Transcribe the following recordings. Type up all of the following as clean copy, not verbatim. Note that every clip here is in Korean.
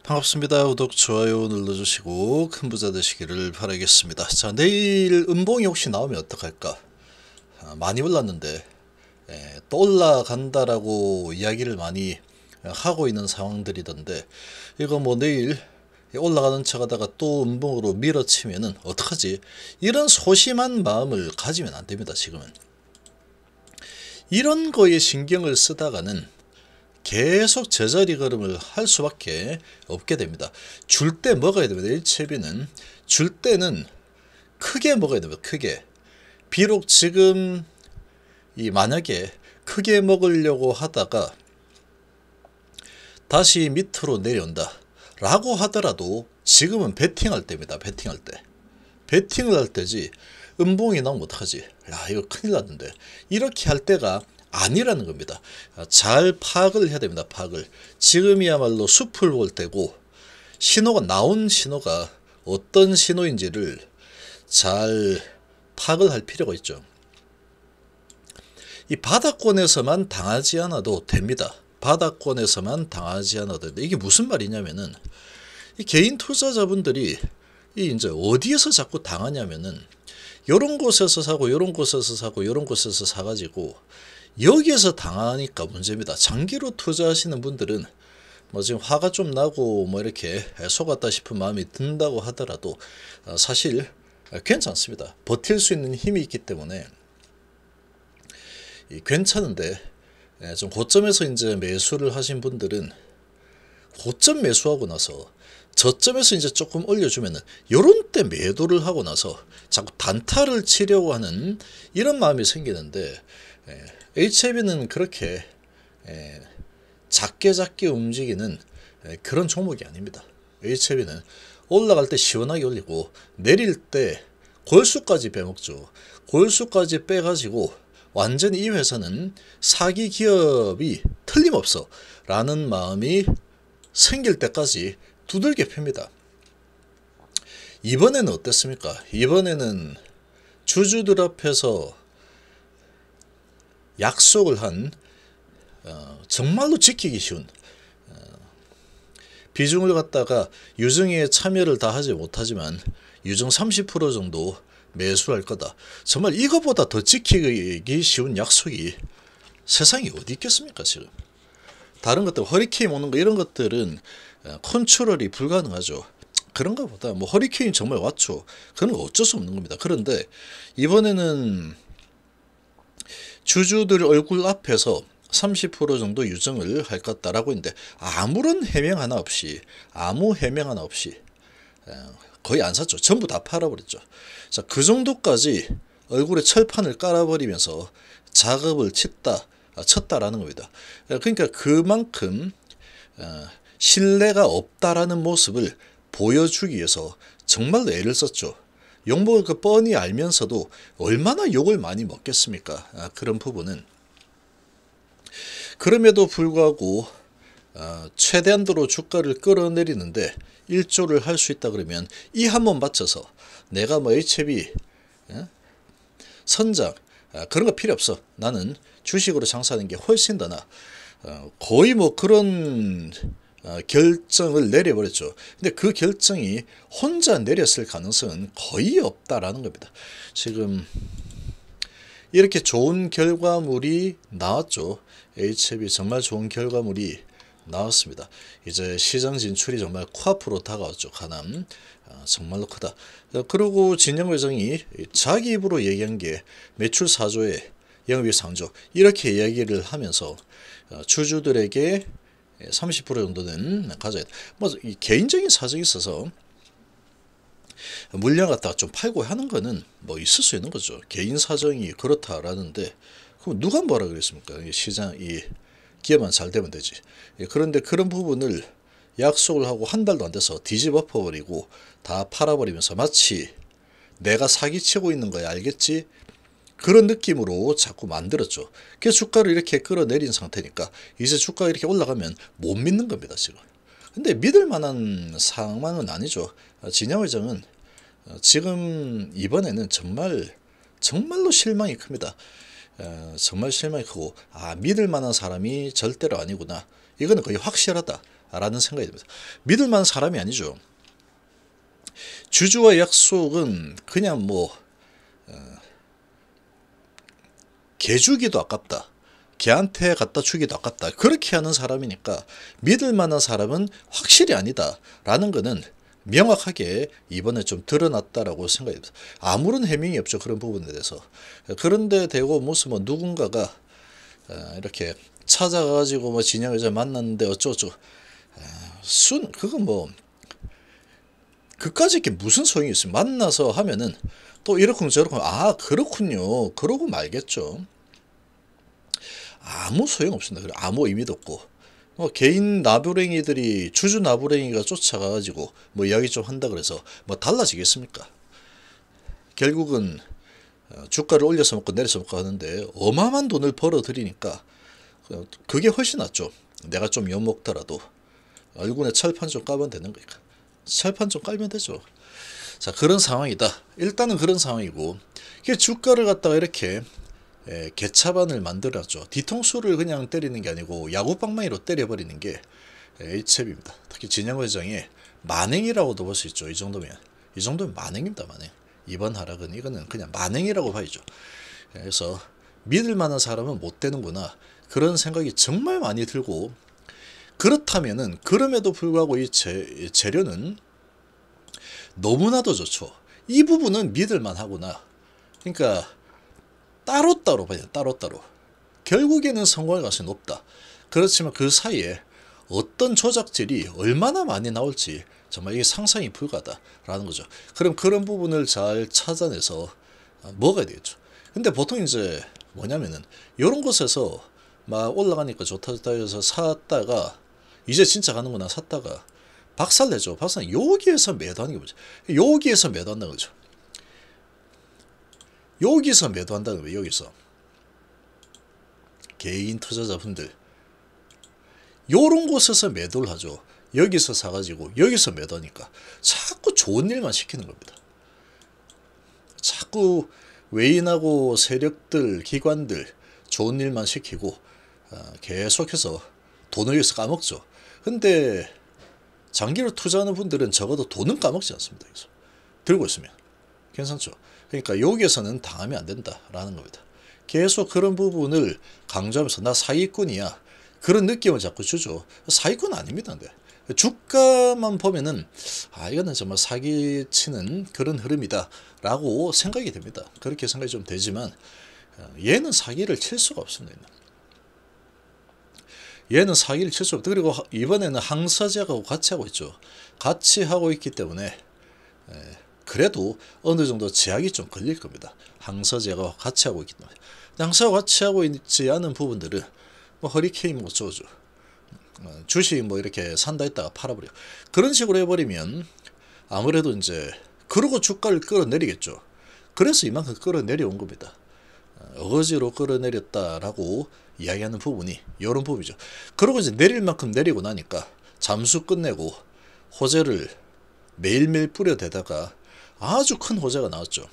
반갑습니다. 구독, 좋아요 눌러주시고 큰 부자 되시기를 바라겠습니다. 자, 내일 음봉이 혹시 나오면 어떡할까? 많이 올랐는데 또 올라간다라고 이야기를 많이 하고 있는 상황들이던데, 이거 뭐 내일 올라가는 척 하다가 또 음봉으로 밀어치면은 어떡하지? 이런 소심한 마음을 가지면 안 됩니다. 지금은 이런 거에 신경을 쓰다가는 계속 제자리 걸음을 할 수밖에 없게 됩니다. 줄 때 먹어야 됩니다. 일체비는 줄 때는 크게 먹어야 됩니다. 크게. 비록 지금 만약에 크게 먹으려고 하다가 다시 밑으로 내려온다 라고 하더라도 지금은 베팅할 때입니다. 베팅할 때. 베팅을 할 때지 음봉이 나오면 어떡하지? 야, 이거 큰일 났는데. 이렇게 할 때가 아니라는 겁니다. 잘 파악을 해야 됩니다. 파악을. 지금이야말로 숲을 볼 때고, 신호가 나온 신호가 어떤 신호인지를 잘 파악을 할 필요가 있죠. 이 바닥권에서만 당하지 않아도 됩니다. 바닥권에서만 당하지 않아도 됩니다. 이게 무슨 말이냐면은, 이 개인 투자자분들이 이제 어디에서 자꾸 당하냐면은, 요런 곳에서 사고 요런 곳에서 사고 요런 곳에서 사가지고 여기에서 당하니까 문제입니다. 장기로 투자하시는 분들은 뭐 지금 화가 좀 나고 뭐 이렇게 속았다 싶은 마음이 든다고 하더라도 사실 괜찮습니다. 버틸 수 있는 힘이 있기 때문에 괜찮은데, 좀 고점에서 이제 매수를 하신 분들은 고점 매수하고 나서 저점에서 이제 조금 올려주면은 요런 때 매도를 하고 나서 자꾸 단타를 치려고 하는 이런 마음이 생기는데, HLB는 그렇게 작게 움직이는 그런 종목이 아닙니다. HLB는 올라갈 때 시원하게 올리고 내릴 때 골수까지 빼먹죠. 골수까지 빼가지고 완전히 이 회사는 사기 기업이 틀림없어 라는 마음이 생길 때까지 두들겨 팹니다. 이번에는 어땠습니까? 이번에는 주주들 앞에서 약속을 한 정말로 지키기 쉬운 비중을 갖다가 유증에 참여를 다 하지 못하지만 유증 30% 정도 매수할 거다. 정말 이거보다 더 지키기 쉬운 약속이 세상에 어디 있겠습니까? 지금 다른 것들 허리케인 오는 거 이런 것들은 컨트롤이 불가능하죠. 그런 것보다 뭐 허리케인 정말 왔죠. 그런 거 어쩔 수 없는 겁니다. 그런데 이번에는 주주들 얼굴 앞에서 30% 정도 유증을 할 것 같다라고 했는데, 아무런 해명 하나 없이 거의 안 샀죠. 전부 다 팔아버렸죠. 자, 그 정도까지 얼굴에 철판을 깔아버리면서 작업을 쳤다라는 겁니다. 그러니까 그만큼 신뢰가 없다라는 모습을 보여주기 위해서 정말로 애를 썼죠. 욕먹을 거 뻔히 알면서도 얼마나 욕을 많이 먹겠습니까? 그런 부분은. 그럼에도 불구하고 최대한도로 주가를 끌어내리는데 일조를 할 수 있다 그러면 이 한 번 받쳐서 내가 뭐 HLB 선장 그런 거 필요 없어. 나는 주식으로 장사하는 게 훨씬 더 나아. 거의 뭐 그런 결정을 내려버렸죠. 근데 그 결정이 혼자 내렸을 가능성은 거의 없다라는 겁니다. 지금 이렇게 좋은 결과물이 나왔죠. HLB 정말 좋은 결과물이 나왔습니다. 이제 시장 진출이 정말 코앞으로 다가왔죠. 가남 정말로 크다. 그리고 진영 회장이 자기 입으로 얘기한 게 매출 4조에 영업이익 3조 이렇게 이야기를 하면서 주주들에게 30% 정도는 가져야 돼. 뭐 개인적인 사정이 있어서 물량 갖다가 좀 팔고 하는 거는 뭐 있을 수 있는 거죠. 개인 사정이 그렇다라는데 그럼 누가 뭐라 그랬습니까? 시장 기업만 잘 되면 되지. 그런데 그런 부분을 약속을 하고 한 달도 안 돼서 뒤집어 버리고 다 팔아버리면서 마치 내가 사기치고 있는 거야 알겠지? 그런 느낌으로 자꾸 만들었죠. 그래서 주가를 이렇게 끌어내린 상태니까 이제 주가가 이렇게 올라가면 못 믿는 겁니다. 지금. 근데 믿을 만한 상황은 아니죠. 진영 회장은 지금 이번에는 정말로 실망이 큽니다. 정말 실망이 크고 믿을 만한 사람이 절대로 아니구나. 이거는 거의 확실하다. 라는 생각이 듭니다. 믿을 만한 사람이 아니죠. 주주와의 약속은 그냥 뭐 개 주기도 아깝다, 걔한테 갖다 주기도 아깝다, 그렇게 하는 사람이니까 믿을 만한 사람은 확실히 아니다 라는 거는 명확하게 이번에 좀 드러났다라고 생각이 듭니다. 아무런 해명이 없죠, 그런 부분에 대해서. 그런데 대고 무슨 뭐 누군가가 이렇게 찾아가지고 뭐 진영 여자 만났는데 어쩌고 그건 뭐 그까짓 게 무슨 소용이 있어요. 만나서 하면은 또 이렇군 저렇군, 그렇군요 그러고 말겠죠. 아무 소용없습니다. 아무 의미도 없고, 개인 나부랭이들이 주주 나부랭이가 쫓아가가지고 뭐 이야기 좀 한다 그래서 뭐 달라지겠습니까? 결국은 주가를 올려서 먹고 내려서 먹고 하는데 어마어마한 돈을 벌어들이니까 그게 훨씬 낫죠. 내가 좀 엿먹더라도 얼굴에 철판 좀 까면 되는 거니까. 철판 좀 깔면 되죠. 자, 그런 상황이다. 일단은 그런 상황이고, 이게 주가를 갖다가 이렇게 개차반을 만들었죠. 뒤통수를 그냥 때리는 게 아니고 야구방망이로 때려버리는 게 HF입니다. 특히 진영 회장의 만행이라고도 볼 수 있죠. 이 정도면 만행입니다. 만행. 이번 하락은 이거는 그냥 만행이라고 봐야죠. 그래서 믿을 만한 사람은 못 되는구나, 그런 생각이 정말 많이 들고, 그렇다면은 그럼에도 불구하고 이 재료는 너무나도 좋죠. 이 부분은 믿을 만하구나. 그러니까 따로따로 봐야, 따로따로. 결국에는 성공할 가능성이 높다. 그렇지만 그 사이에 어떤 조작질이 얼마나 많이 나올지 정말 이게 상상이 불가하다라는 거죠. 그럼 그런 부분을 잘 찾아내서 먹어야 되겠죠. 근데 보통 이제 뭐냐면은 이런 곳에서 막 올라가니까 좋다 해서 샀다가 이제 진짜 가는구나 샀다가 박살내죠. 여기에서 매도하는 게 뭐죠? 여기에서 매도한다는 거죠. 여기서 매도한다는 거예요. 여기서 개인 투자자분들 요런 곳에서 매도를 하죠. 여기서 사가지고 여기서 매도하니까 자꾸 좋은 일만 시키는 겁니다. 자꾸 외인하고 세력들, 기관들 좋은 일만 시키고 계속해서 돈을 여기서 까먹죠. 근데 장기로 투자하는 분들은 적어도 돈은 까먹지 않습니다. 여기서 들고 있으면 괜찮죠. 그러니까 여기에서는 당하면 안 된다라는 겁니다. 계속 그런 부분을 강조하면서 나 사기꾼이야, 그런 느낌을 자꾸 주죠. 사기꾼 아닙니다. 근데 주가만 보면은 이거는 정말 사기치는 그런 흐름이다 라고 생각이 됩니다. 그렇게 생각이 좀 되지만 얘는 사기를 칠 수가 없습니다. 얘는 사기를 칠 수 없다. 그리고 이번에는 항사제하고 같이 하고 있죠. 같이 하고 있기 때문에 그래도 어느 정도 제약이 좀 걸릴 겁니다. 항사제하고 같이 하고 있기 때문에. 항사와 같이 하고 있지 않은 부분들은 뭐 허리케인 뭐 어쩌죠. 주식 뭐 이렇게 산다 했다가 팔아버려. 그런 식으로 해버리면 아무래도 이제 그러고 주가를 끌어내리겠죠. 그래서 이만큼 끌어내려온 겁니다. 어거지로 끌어내렸다라고 이야기하는 부분이 이런 부분이죠. 그러고 이제 내릴 만큼 내리고 나니까 잠수 끝내고 호재를 매일매일 뿌려대다가 아주 큰 호재가 나왔죠.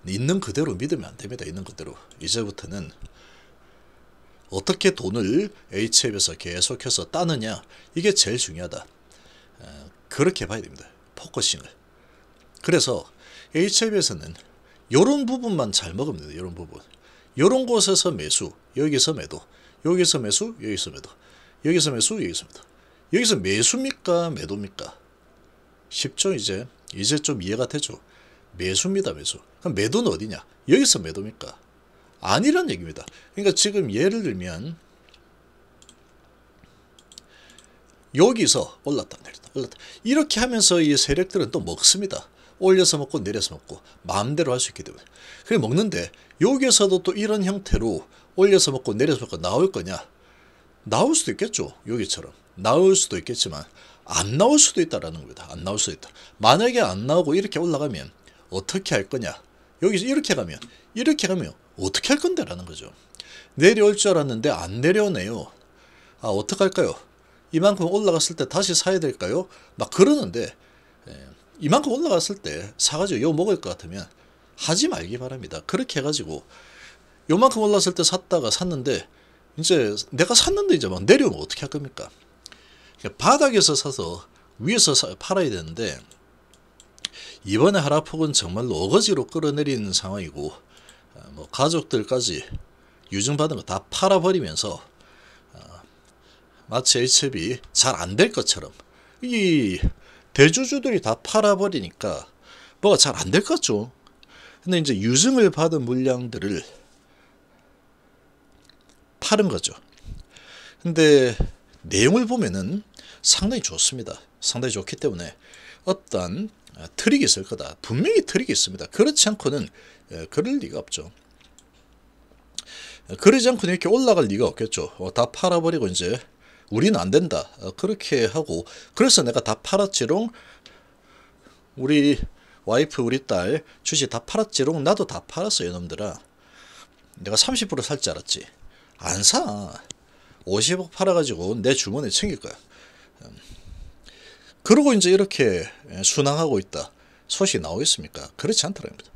있는 그대로 믿으면 안 됩니다. 있는 그대로. 이제부터는 어떻게 돈을 HF에서 계속해서 따느냐, 이게 제일 중요하다. 그렇게 봐야 됩니다. 포커싱을. 그래서 HF에서는 이런 부분만 잘 먹으면 돼요. 이런 부분. 이런 곳에서 매수, 여기서 매도, 여기서 매수, 여기서 매도, 여기서 매수, 여기서 매도. 여기서 매수입니까 매도입니까? 쉽죠. 이제 좀 이해가 되죠. 매수입니다. 매수. 그럼 매도는 어디냐? 여기서 매도입니까? 아니란 얘기입니다. 그러니까 지금 예를 들면 여기서 올랐다 내렸다 올랐다 이렇게 하면서 이 세력들은 또 먹습니다. 올려서 먹고 내려서 먹고 마음대로 할 수 있기 때문에. 그래 먹는데 여기에서도 또 이런 형태로 올려서 먹고 내려서 먹고 나올 거냐? 나올 수도 있겠죠. 여기처럼 나올 수도 있겠지만 안 나올 수도 있다라는 겁니다. 안 나올 수도 있다. 만약에 안 나오고 이렇게 올라가면 어떻게 할 거냐? 여기서 이렇게 가면 어떻게 할 건데 라는 거죠. 내려올 줄 알았는데 안 내려오네요. 어떡할까요? 이만큼 올라갔을 때 다시 사야 될까요? 막 그러는데 이만큼 올라갔을 때 사가지고 요 먹을 것 같으면 하지 말기 바랍니다. 그렇게 해가지고 요만큼 올랐을 때 샀는데 이제 내가 샀는데 이제 막 내려오면 어떻게 할 겁니까? 바닥에서 사서 위에서 팔아야 되는데 이번에 하락폭은 정말로 어거지로 끌어내리는 상황이고 뭐 가족들까지 유증받은 거 다 팔아버리면서 마치 HLB 잘 안 될 것처럼 이 대주주들이 다 팔아버리니까 뭐가 잘 안 될 것 같죠. 근데 이제 유증을 받은 물량들을 파는 거죠. 근데 내용을 보면은 상당히 좋습니다. 상당히 좋기 때문에 어떤 트릭이 있을 거다. 분명히 트릭이 있습니다. 그렇지 않고는 그럴 리가 없죠. 그러지 않고는 이렇게 올라갈 리가 없겠죠. 다 팔아버리고 이제 우리는 안 된다. 그렇게 하고 그래서 내가 다 팔았지롱. 우리 와이프 우리 딸 주식 다 팔았지롱. 나도 다 팔았어 이놈들아. 내가 30% 살 줄 알았지. 안 사. 50억 팔아가지고 내 주머니에 챙길 거야. 그러고 이제 이렇게 순항하고 있다. 소식이 나오겠습니까? 그렇지 않더랍니다.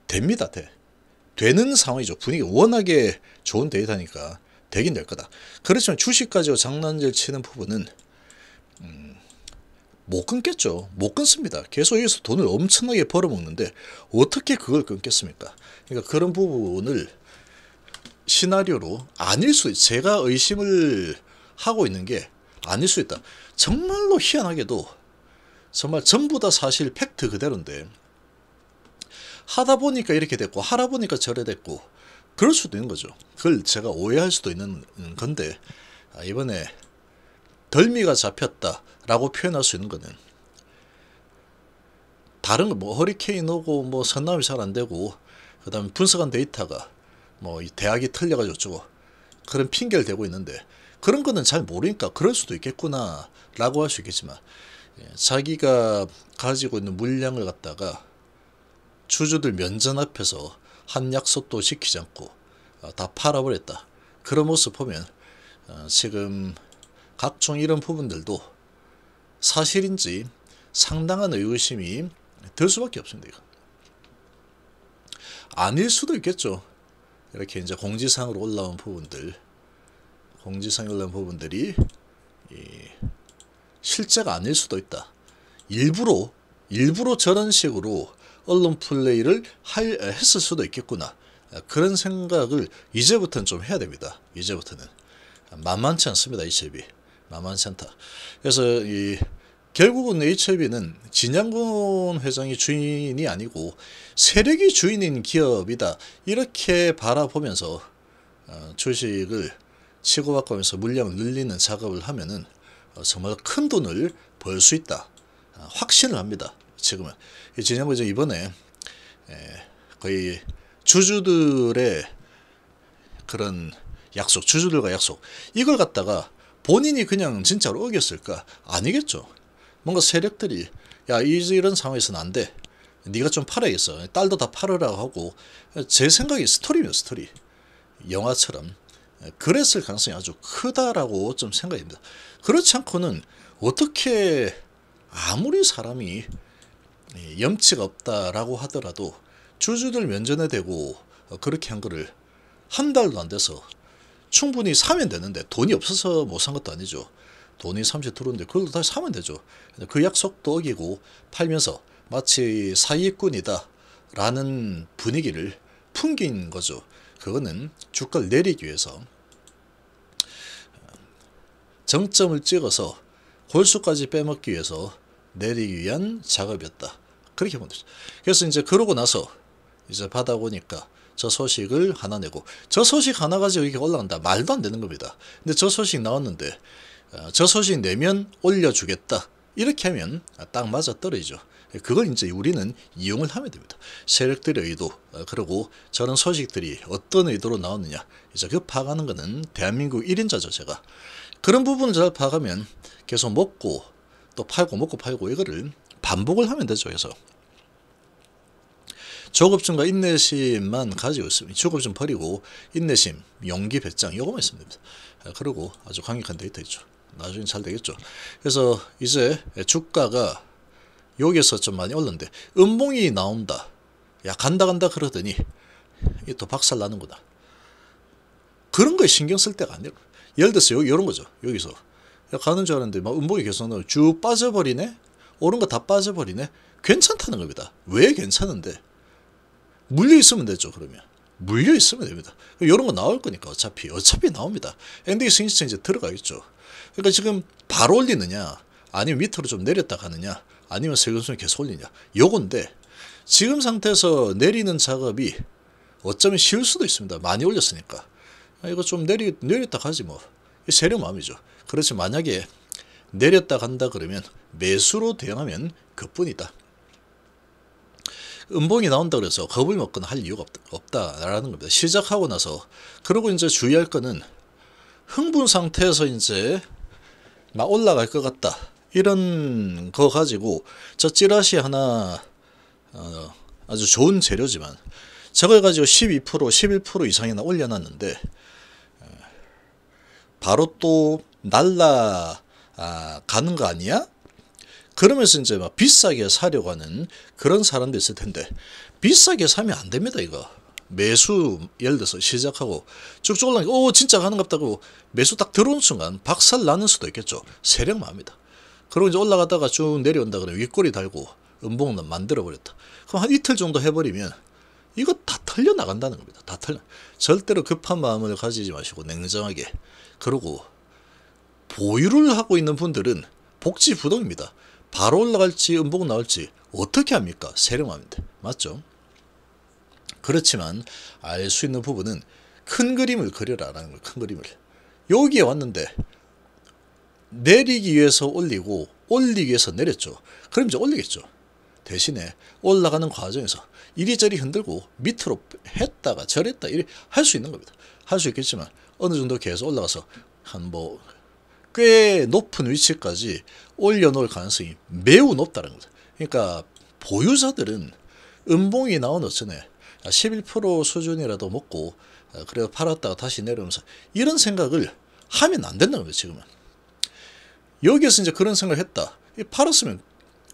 됩니다. 되는 상황이죠. 분위기 워낙에 좋은 데이터니까 되긴 될 거다. 그렇지만 주식 가지고 장난질 치는 부분은 못 끊겠죠. 못 끊습니다. 계속 여기서 돈을 엄청나게 벌어먹는데 어떻게 그걸 끊겠습니까? 그러니까 그런 부분을 시나리오로 아닐 수, 제가 의심을 하고 있는 게 아닐 수 있다. 정말로 희한하게도 정말 전부 다 사실 팩트 그대로인데 하다 보니까 이렇게 됐고 하다 보니까 저래 됐고 그럴 수도 있는 거죠. 그걸 제가 오해할 수도 있는 건데 이번에 덜미가 잡혔다라고 표현할 수 있는 거는 다른 거 뭐 허리케인 오고 뭐 선남이 잘 안 되고 그다음에 분석한 데이터가 뭐 대학이 틀려가지고 어쩌고 그런 핑계를 대고 있는데 그런 거는 잘 모르니까 그럴 수도 있겠구나 라고 할 수 있겠지만 자기가 가지고 있는 물량을 갖다가 주주들 면전 앞에서 한 약속도 지키지 않고 다 팔아버렸다. 그런 모습 보면 지금 각종 이런 부분들도 사실인지 상당한 의구심이 들 수밖에 없습니다. 이거. 아닐 수도 있겠죠. 이렇게 이제 공지사항으로 올라온 부분들, 공지사항에 올라온 부분들이 실제가 아닐 수도 있다. 일부러 저런 식으로 언론 플레이를 했을 수도 있겠구나. 그런 생각을 이제부터는 좀 해야 됩니다. 이제부터는 만만치 않습니다. HLB 만만치 않다. 그래서 결국은 HLB는 진양군 회장이 주인이 아니고 세력이 주인인 기업이다. 이렇게 바라보면서 주식을 치고받고면서 물량을 늘리는 작업을 하면은 정말 큰 돈을 벌 수 있다. 확신을 합니다. 지금은 진양군 회장이 이번에 거의 주주들의 그런 약속, 주주들과 약속 이걸 갖다가 본인이 그냥 진짜로 어겼을까? 아니겠죠. 뭔가 세력들이 야 이런 상황에서는 안 돼. 네가 좀 팔아야겠어. 딸도 다 팔으라고 하고 제 생각이 스토리면 스토리. 영화처럼 그랬을 가능성이 아주 크다라고 좀 생각입니다. 그렇지 않고는 어떻게 아무리 사람이 염치가 없다라고 하더라도 주주들 면전에 대고 그렇게 한 거를 한 달도 안 돼서 충분히 사면 되는데 돈이 없어서 못 산 것도 아니죠. 돈이 30 들어오는데 그걸 다시 사면 되죠. 그 약속도 어기고 팔면서 마치 사기꾼이다 라는 분위기를 풍긴 거죠. 그거는 주가를 내리기 위해서 정점을 찍어서 골수까지 빼먹기 위해서 내리기 위한 작업이었다. 그렇게 보면 되죠. 그래서 이제 그러고 나서 이제 받아보니까 저 소식을 하나 내고 저 소식 하나 가지고 이렇게 올라간다. 말도 안 되는 겁니다. 근데 저 소식 나왔는데 저 소식 내면 올려주겠다. 이렇게 하면 딱 맞아 떨어지죠. 그걸 이제 우리는 이용을 하면 됩니다. 세력들의 의도, 그리고 저런 소식들이 어떤 의도로 나왔느냐. 이제 그 파악하는 거는 대한민국 1인자죠, 제가. 그런 부분을 잘 파악하면 계속 먹고 또 팔고 먹고 팔고 이거를 반복을 하면 되죠. 그래서 조급증과 인내심만 가지고 있습니다. 조급증 버리고 인내심, 용기, 배짱 이거만 있으면 됩니다. 그리고 아주 강력한 데이터 있죠. 나중에 잘 되겠죠. 그래서 이제 주가가 여기서 좀 많이 올랐는데 음봉이 나온다. 야 간다 그러더니 또 박살 나는구나. 그런 거에 신경 쓸 때가 아니에요. 예를 들어서 이런 거죠. 여기서 가는 줄 알았는데 막 음봉이 계속 나오고 쭉 빠져버리네. 오른 거 다 빠져버리네. 괜찮다는 겁니다. 왜 괜찮은데? 물려 있으면 되죠. 그러면 물려 있으면 됩니다. 이런 거 나올 거니까 어차피 나옵니다. 엔딩 스윙 시점 이제 들어가겠죠. 그러니까 지금 바로 올리느냐, 아니면 밑으로 좀 내렸다 가느냐, 아니면 세근수를 계속 올리냐, 요건데 지금 상태에서 내리는 작업이 어쩌면 쉬울 수도 있습니다. 많이 올렸으니까. 이거 좀 내렸다 가지 뭐. 세력 마음이죠. 그렇지 만약에 내렸다 간다 그러면 매수로 대응하면 그뿐이다. 음봉이 나온다 그래서 겁을 먹거나 할 이유가 없다라는 겁니다. 시작하고 나서. 그리고 이제 주의할 거는 흥분 상태에서 이제 막 올라갈 것 같다. 이런 거 가지고 저 찌라시 하나 아주 좋은 재료지만 저걸 가지고 12% 11% 이상이나 올려놨는데 바로 또 날라가는 거 아니야? 그러면서 이제 막 비싸게 사려고 하는 그런 사람도 있을 텐데 비싸게 사면 안 됩니다. 이거 매수 예를 들어서 시작하고 쭉쭉 올라가니까 오 진짜 가는갑다고 매수 딱 들어온 순간 박살 나는 수도 있겠죠. 세력마입니다. 그리고 이제 올라가다가 쭉 내려온다 그러면 윗꼬리 달고 음봉은 만들어 버렸다. 그럼 한 이틀 정도 해버리면 이거 다 털려 나간다는 겁니다. 다 털려. 절대로 급한 마음을 가지지 마시고 냉정하게. 그리고 보유를 하고 있는 분들은 복지부동입니다. 바로 올라갈지 음봉 나올지 어떻게 합니까? 세력마인데. 맞죠? 그렇지만 알 수 있는 부분은 큰 그림을 그려라라는 거예요. 큰 그림을. 여기에 왔는데 내리기 위해서 올리고 올리기 위해서 내렸죠. 그럼 이제 올리겠죠. 대신에 올라가는 과정에서 이리저리 흔들고 밑으로 했다가 저랬다 이리 할 수 있는 겁니다. 할 수 있겠지만 어느 정도 계속 올라가서 한 꽤 높은 위치까지 올려놓을 가능성이 매우 높다는 겁니다. 그러니까 보유자들은 음봉이 나오는 전에 11% 수준이라도 먹고 그래 팔았다가 다시 내려오면서 이런 생각을 하면 안 된다는 거예요. 지금은 여기에서 이제 그런 생각을 했다. 팔았으면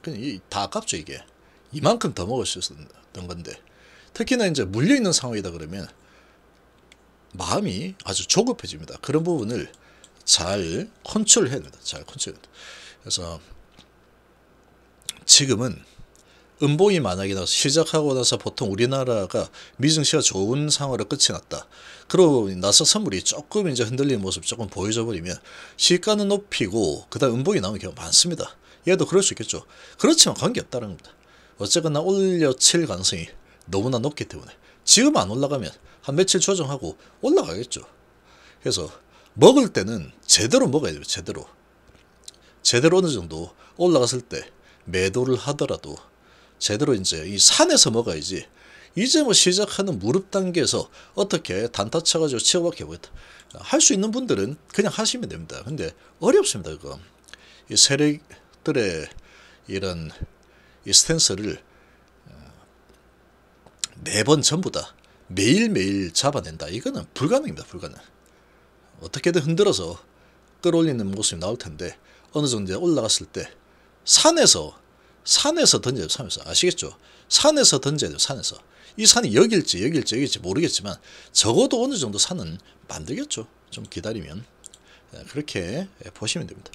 그냥 다 아깝죠. 이게 이만큼 더 먹을 수 있었던 건데 특히나 이제 물려있는 상황이다 그러면 마음이 아주 조급해집니다. 그런 부분을 잘 컨트롤해야 됩니다. 잘 컨트롤해야 됩니다. 그래서 지금은 음봉이 만약에 나서 시작하고 나서 보통 우리나라가 미증시가 좋은 상황으로 끝이 났다. 그러고 나서 선물이 조금 이제 흔들리는 모습 조금 보여져 버리면 시가는 높이고 그다음 음봉이 나오는 경우가 많습니다. 얘도 그럴 수 있겠죠. 그렇지만 관계없다는 겁니다. 어쨌거나 올려칠 가능성이 너무나 높기 때문에 지금 안 올라가면 한 며칠 조정하고 올라가겠죠. 그래서 먹을 때는 제대로 먹어야 돼요. 제대로 어느 정도 올라갔을 때 매도를 하더라도 제대로 이제 이 산에서 먹어야지. 이제 뭐 시작하는 무릎 단계에서 어떻게 단타 쳐가지고 치고받게 해보겠다. 할 수 있는 분들은 그냥 하시면 됩니다. 근데 어렵습니다. 이거 이 세력들의 이런 이 스탠스를 매번 전부 다 매일매일 잡아낸다. 이거는 불가능입니다. 불가능. 어떻게든 흔들어서 끌어올리는 모습이 나올 텐데 어느 정도 올라갔을 때 산에서 던져야 돼요. 산에서. 아시겠죠? 산에서 던져야 돼요. 산에서. 이 산이 여길지 모르겠지만 적어도 어느 정도 산은 만들겠죠. 좀 기다리면. 그렇게 보시면 됩니다.